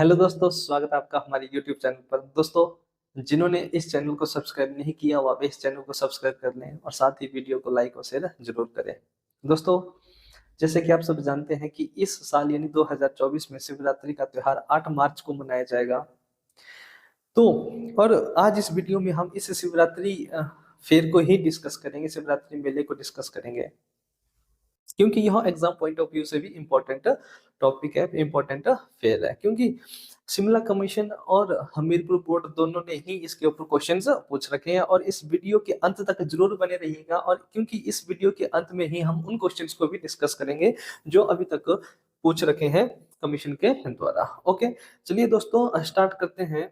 Hello दोस्तों, स्वागत है आपका हमारे YouTube चैनल पर। दोस्तों, जिन्होंने इस चैनल को सब्सक्राइब नहीं किया वो आप इस चैनल को सब्सक्राइब कर लें और साथ ही वीडियो को लाइक और शेयर जरूर करें। दोस्तों, जैसे कि आप सब जानते हैं कि इस साल यानी 2024 में शिवरात्रि का त्योहार 8 मार्च को मनाया जाएगा। तो और आज इस वीडियो में हम इस शिवरात्रि फेयर को ही डिस्कस करेंगे, शिवरात्रि मेले को डिस्कस करेंगे, क्योंकि यह एग्जाम पॉइंट ऑफ व्यू से भी इम्पोर्टेंट टॉपिक है, इम्पोर्टेंट फेयर है। क्योंकि शिमला कमीशन और हमीरपुर बोर्ड दोनों ने ही इसके ऊपर क्वेश्चंस पूछ रखे हैं और इस वीडियो के अंत तक जरूर बने रहिएगा। और क्योंकि इस वीडियो के अंत में ही हम उन क्वेश्चंस को भी डिस्कस करेंगे जो अभी तक पूछ रखे हैं कमीशन के द्वारा। ओके, चलिए दोस्तों स्टार्ट करते हैं।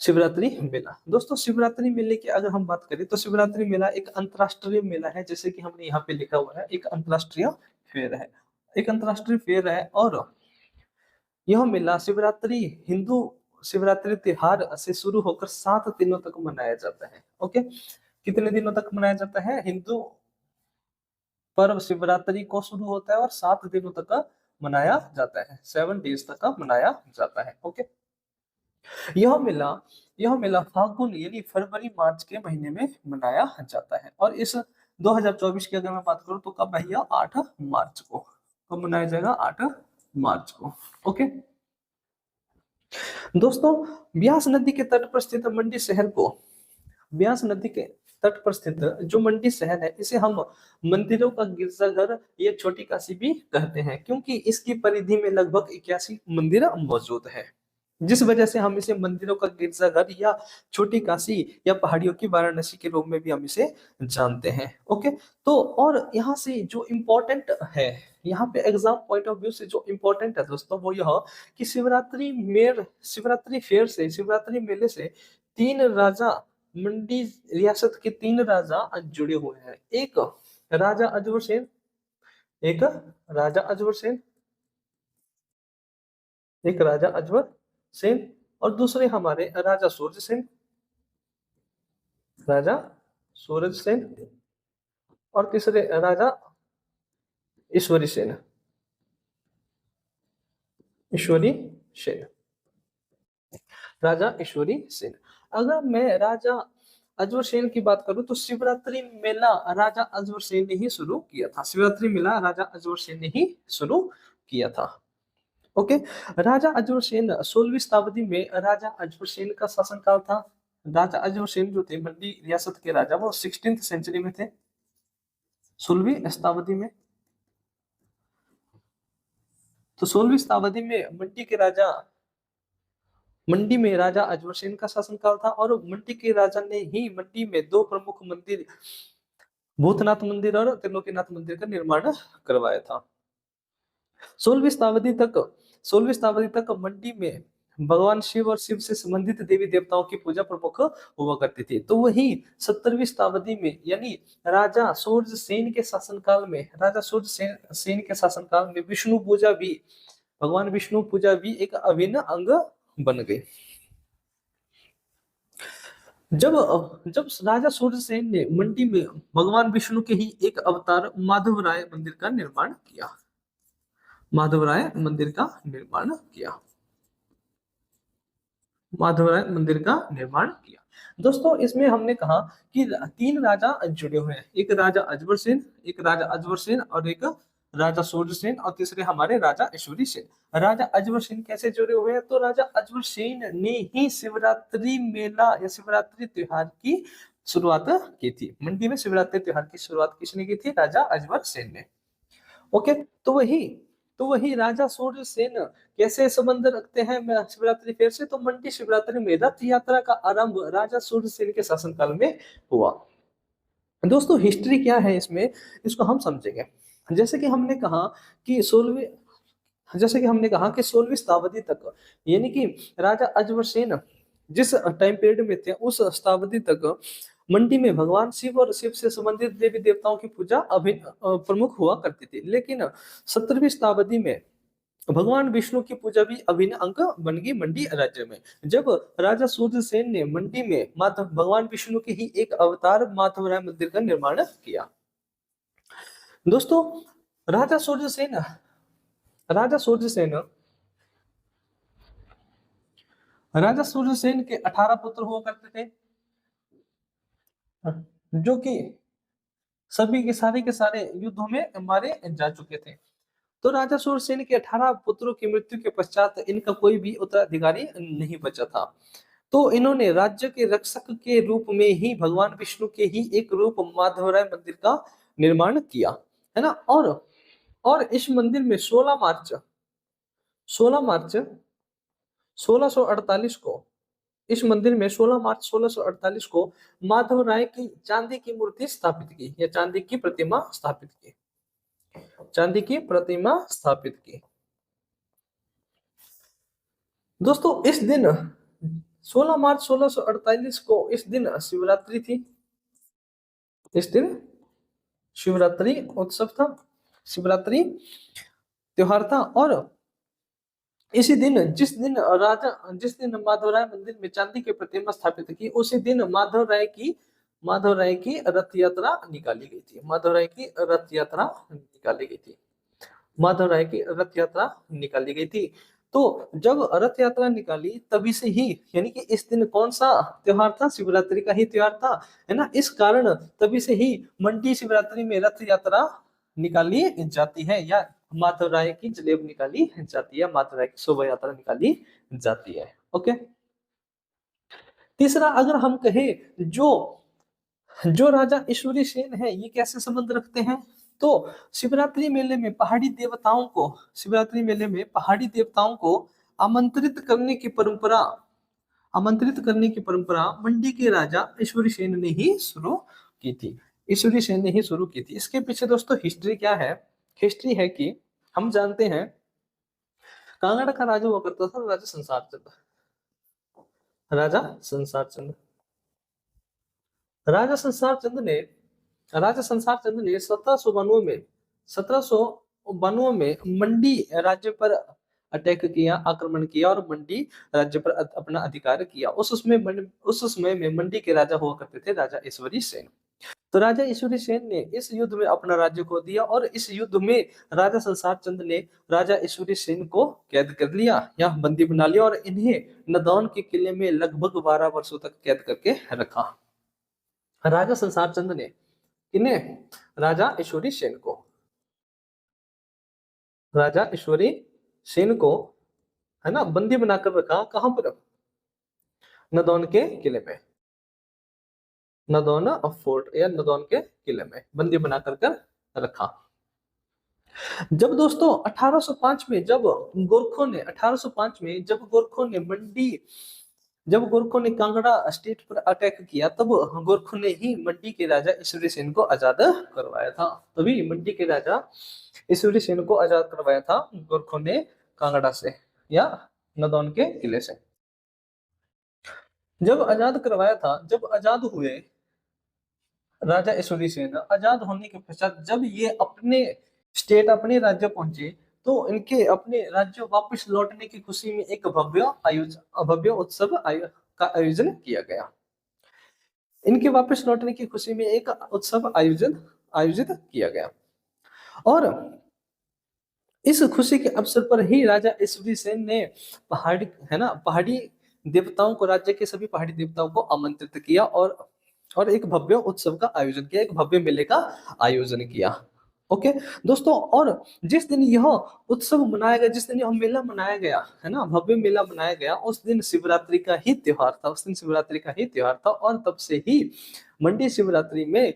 शिवरात्रि मेला। दोस्तों, शिवरात्रि मेले की अगर हम बात करें तो शिवरात्रि मेला एक अंतरराष्ट्रीय मेला है, जैसे कि हमने यहाँ पे लिखा हुआ है, एक अंतरराष्ट्रीय फेयर है, एक अंतरराष्ट्रीय फेयर है। और यह मेला शिवरात्रि हिंदू शिवरात्रि त्योहार से शुरू होकर 7 दिनों तक मनाया जाता है। ओके, कितने दिनों तक मनाया जाता है? हिंदू पर्व शिवरात्रि को शुरू होता है और 7 दिनों तक मनाया जाता है, 7 डेज तक मनाया जाता है। ओके, यह मेला यह मेला फाल्गुन यानी फरवरी मार्च के महीने में मनाया जाता है। और इस 2024 की अगर मैं बात करूं तो कब है यह? 8 मार्च को। कब मनाया जाएगा? 8 मार्च को। ओके दोस्तों, ब्यास नदी के तट पर स्थित मंडी शहर को, ब्यास नदी के तट पर स्थित जो मंडी शहर है, इसे हम मंदिरों का गिरजाघर या छोटी काशी भी कहते हैं, क्योंकि इसकी परिधि में लगभग 81 मंदिर मौजूद है, जिस वजह से हम इसे मंदिरों का गिरजाघर या छोटी काशी या पहाड़ियों की वाराणसी के रूप में भी हम इसे जानते हैं। ओके, तो और यहाँ से जो इम्पोर्टेंट है, यहाँ पे एग्जाम पॉइंट ऑफ व्यू से जो इम्पोर्टेंट है दोस्तों, वो यह कि शिवरात्रि फेयर से, शिवरात्रि मेले से 3 राजा, मंडी रियासत के 3 राजा जुड़े हुए हैं। एक राजा अजवर सेन, एक राजा अजवर सेन, एक राजा अजवर सेन, और दूसरे हमारे राजा सूरज सेन, राजा सूरज सेन, और तीसरे राजा ईश्वरी सेन, ईश्वरी सेन, राजा ईश्वरी सेन। अगर मैं राजा अजवर सेन की बात करूं तो शिवरात्रि मेला राजा अजवर सेन ने ही शुरू किया था, शिवरात्रि मेला राजा अजवर सेन ने ही शुरू किया था। ओके, राजा अजवर सेन 16वीं शताब्दी में राजा अजवर सेन का शासनकाल था। राजा अजवर सेन जो थे मंडी रियासत के राजा, वो 16th सेंचुरी में थे, 16वीं शताब्दी में। तो 16वीं शताब्दी में मंडी में राजा अजवर सेन का शासनकाल था। और मंडी के राजा ने ही मंडी में 2 प्रमुख मंदिर, भूतनाथ मंदिर और त्रिलोकीनाथ मंदिर का निर्माण करवाया था। 16वीं शताब्दी तक 16वीं शताब्दी तक मंडी में भगवान शिव और शिव से संबंधित देवी देवताओं की पूजा प्रमुख हुआ करती थी। तो वही 17वीं शताब्दी में यानी राजा सूर्य सेन के शासनकाल में, राजा सूर्य सेन के शासनकाल में विष्णु पूजा भी, भगवान विष्णु पूजा भी एक अभिन्न अंग बन गई। जब जब राजा सूर्यसेन ने मंडी में भगवान विष्णु के ही एक अवतार माधवराय मंदिर का निर्माण किया, माधवराय मंदिर का निर्माण किया, माधवराय मंदिर का निर्माण किया। दोस्तों, इसमें हमने कहा कि 3 राजा जुड़े हुए हैं, एक राजा अजबर सेन, एक राजा अजबर सेन, और एक राजा सूर्य सेन, और तीसरे हमारे राजा ईश्वरी सेन। राजा अजबर सेन कैसे जुड़े हुए हैं? तो राजा अजबर सेन ने ही शिवरात्रि मेला या शिवरात्रि त्योहार की शुरुआत की थी। मंडी में शिवरात्रि त्योहार की शुरुआत किसने की थी? राजा अजबर सेन ने। ओके, तो वही राजा सूर्य सेन कैसे संबंध रखते हैं शिवरात्रि फेयर से? तो मंडी शिवरात्रि में रथ यात्रा का आरंभ राजा सूर्य सेन के शासनकाल में हुआ। दोस्तों, हिस्ट्री क्या है इसमें, इसको हम समझेंगे। जैसे कि हमने कहा कि 16वीं शताब्दी तक, यानी कि राजा अजबर सेन जिस टाइम पीरियड में थे उस शताब्दी तक मंडी में भगवान शिव और शिव से संबंधित देवी देवताओं की पूजा प्रमुख हुआ करती थी। लेकिन 17वीं शताब्दी में भगवान विष्णु की पूजा भी अभिन्न अंग बन गई मंडी राज्य में, जब राजा सूर्यसेन ने मंडी में भगवान विष्णु के ही एक अवतार माधवराय मंदिर का निर्माण किया। दोस्तों, राजा सूर्यसेन राजा सूर्यसेन राजा सूर्यसेन के 18 पुत्र हुआ करते थे, जो कि सभी के सारे युद्धों में मारे जा चुके थे। तो राजा सूरसेन के 18 पुत्रों की मृत्यु के पश्चात इनका कोई भी उत्तराधिकारी नहीं बचा था। तो इन्होंने राज्य के रक्षक के रूप में ही भगवान विष्णु के ही एक रूप माधवराय मंदिर का निर्माण किया, है ना। और इस मंदिर में 16 मार्च 1648 को, इस मंदिर में 16 मार्च 1648 को माधव राय की चांदी की मूर्ति स्थापित की, या चांदी की प्रतिमा स्थापित की, चांदी की प्रतिमा स्थापित की। दोस्तों इस दिन 16 मार्च 1648 को इस दिन शिवरात्रि थी, इस दिन शिवरात्रि उत्सव था, शिवरात्रि त्योहार था। और इसी दिन जिस दिन माधवराय मंदिर में चांदी की प्रतिमा स्थापित की, उसी दिन माधव राय की रथ यात्रा निकाली गई थी, माधव राय की रथ यात्रा निकाली गई थी, माधव राय की रथ यात्रा निकाली गई थी। तो जब रथ यात्रा निकाली तभी से ही, यानी कि इस दिन कौन सा त्योहार था, शिवरात्रि का ही त्योहार था, है ना। इस कारण तभी से ही मंडी शिवरात्रि में रथ यात्रा निकाली जाती है, या माधव राय की जलेब निकाली जाती है, माधव राय की शोभा यात्रा निकाली जाती है। ओके। तीसरा, अगर हम कहें जो जो राजा ईश्वरी सेन है ये कैसे संबंध रखते हैं, तो शिवरात्रि मेले में शिवरात्रि मेले में पहाड़ी देवताओं को आमंत्रित करने की परंपरा मंडी के राजा ईश्वरी सेन ने ही शुरू की थी, ईश्वरी सेन ने ही शुरू की थी। इसके पीछे दोस्तों हिस्ट्री क्या है, हिस्ट्री है कि हम जानते हैं कांगड़ा का राजा हुआ करता था राजा संसार चंद्र, राजा संसार चंद्र। राजा संसार चंद्र ने 1792 में मंडी राज्य पर अटैक किया, आक्रमण किया और मंडी राज्य पर अपना अधिकार किया। उस समय में मंडी के राजा हुआ करते थे राजा ईश्वरी सेन। तो राजा ईश्वरी सेन ने इस युद्ध में अपना राज्य खो दिया, और इस युद्ध में राजा संसार चंद्र ने राजा ईश्वरी सेन को कैद कर लिया या बंदी बना लिया, और इन्हें नदौन के किले में लगभग 12 वर्षों तक कैद करके रखा। राजा संसार चंद्र ने किन्हें, राजा ईश्वरी सेन को, राजा ईश्वरी सेन को, है ना, बंदी बनाकर रखा। कहां पर, नदौन के किले में, नदौन फोर्ट या नदौन के किले में बंदी बनाकर कर रखा। जब दोस्तों 1805 में जब गोरखों ने कांगड़ा स्टेट पर अटैक किया, तब गोरखों ने ही मंडी के राजा ईश्वरी सेन को आजाद करवाया था, तभी मंडी के राजा ईश्वरी सेन को आजाद करवाया था गोरखों ने कांगड़ा से या नदौन के किले से। जब आजाद करवाया था, जब आजाद हुए राजा ईश्वरी सेन, आजाद होने के पश्चात जब ये अपने राज्य पहुंचे, तो इनके अपने राज्य वापस लौटने की खुशी में एक भव्य उत्सव का आयोजन किया गया। इनके वापस लौटने की खुशी में एक उत्सव आयोजित किया गया, और इस खुशी के अवसर पर ही राजा ईश्वरी सेन ने पहाड़ी देवताओं को, राज्य के सभी पहाड़ी देवताओं को आमंत्रित किया, और एक भव्य उत्सव का आयोजन किया, एक भव्य मेले का आयोजन किया। ओके दोस्तों, और जिस दिन यह उत्सव मनाया गया, जिस दिन यह मेला मनाया गया, है ना, भव्य मेला मनाया गया, उस दिन शिवरात्रि का ही त्योहार था, और तब से ही मंडी शिवरात्रि में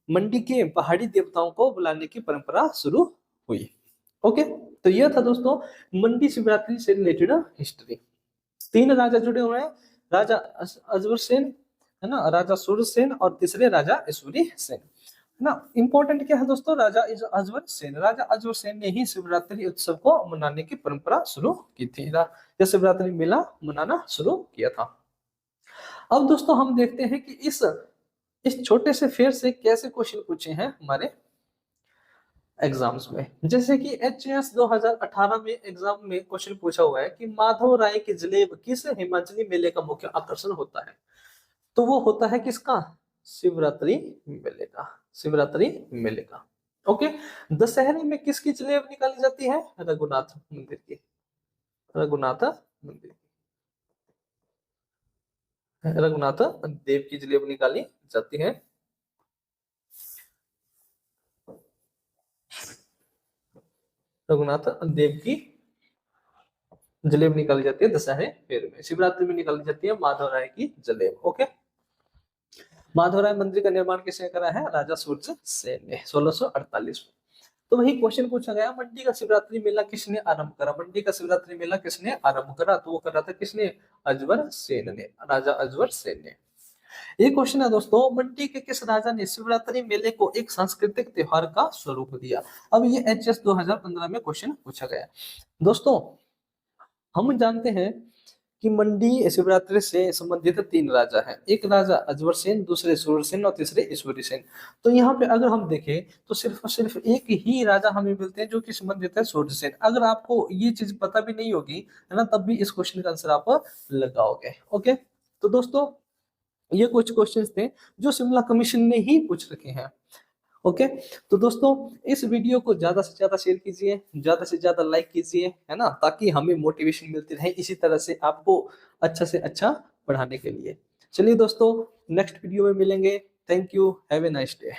मंडी के पहाड़ी देवताओं को बुलाने की परंपरा शुरू हुई। ओके, तो यह था दोस्तों मंडी शिवरात्रि से रिलेटेड हिस्ट्री। 3 राजा जुड़े हुए हैं, राजा अजवर सेन, है ना, राजा सूरसेन, और तीसरे राजा ईश्वरी सेन, है ना। इंपॉर्टेंट क्या है दोस्तों, राजा अजवर सेन ने ही शिवरात्रि उत्सव को मनाने की परंपरा शुरू की थी, या शिवरात्रि मेला मनाना शुरू किया था। अब दोस्तों हम देखते हैं कि इस छोटे से फेर से कैसे क्वेश्चन पूछे हैं हमारे एग्जाम्स में। जैसे कि HAS 2018 में एग्जाम में क्वेश्चन पूछा हुआ है कि माधव राय की जलेब किस हिमाचली मेले का मुख्य आकर्षण होता है, तो वो होता है किसका, शिवरात्रि मेले का। ओके, दशहरे में किसकी जलेब निकाली जाती है, रघुनाथ मंदिर की। रघुनाथ रघुनाथ देव की जलेब निकाली जाती है। रघुनाथ देव की जलेब निकाली जाती है दशहरे फेर में। शिवरात्रि में निकाली जाती है माधव राय की जलेब। ओके, माधव राय मंदिर का निर्माण किसने करा है? राजा सूर्य सेन ने 1648 में। तो वही क्वेश्चन पूछा गया, मंडी का शिवरात्रि मेला किसने आरंभ करा? मंडी का शिवरात्रि मेला किसने आरंभ करा? तो वो करा था किसने? अजवर सेन ने, राजा अजवर सेन ने। ये क्वेश्चन है दोस्तों, मंडी के किस राजा ने शिवरात्रि मेले को एक सांस्कृतिक त्योहार का स्वरूप दिया? अब ये एचएस 2015 में क्वेश्चन पूछा गया। दोस्तों हम जानते हैं कि मंडी शिवरात्रि से संबंधित 3 राजा हैं। एक राजा अजवर सेन, दूसरे सूरसेन और तीसरे ईश्वरी सेन। तो यहाँ पे अगर हम देखें तो सिर्फ और सिर्फ एक ही राजा हमें मिलते हैं जो कि संबंधित है सूरसेन। अगर आपको ये चीज पता भी नहीं होगी है ना, तब भी इस क्वेश्चन का आंसर आप लगाओगे। ओके, तो दोस्तों ये कुछ क्वेश्चंस थे जो शिमला कमीशन ने ही पूछ रखे हैं। ओके, तो दोस्तों इस वीडियो को ज्यादा से ज्यादा शेयर कीजिए, ज्यादा से ज्यादा लाइक कीजिए, है ना, ताकि हमें मोटिवेशन मिलती रहे इसी तरह से आपको अच्छा से अच्छा पढ़ाने के लिए। चलिए दोस्तों, नेक्स्ट वीडियो में मिलेंगे। Thank you, have a nice day.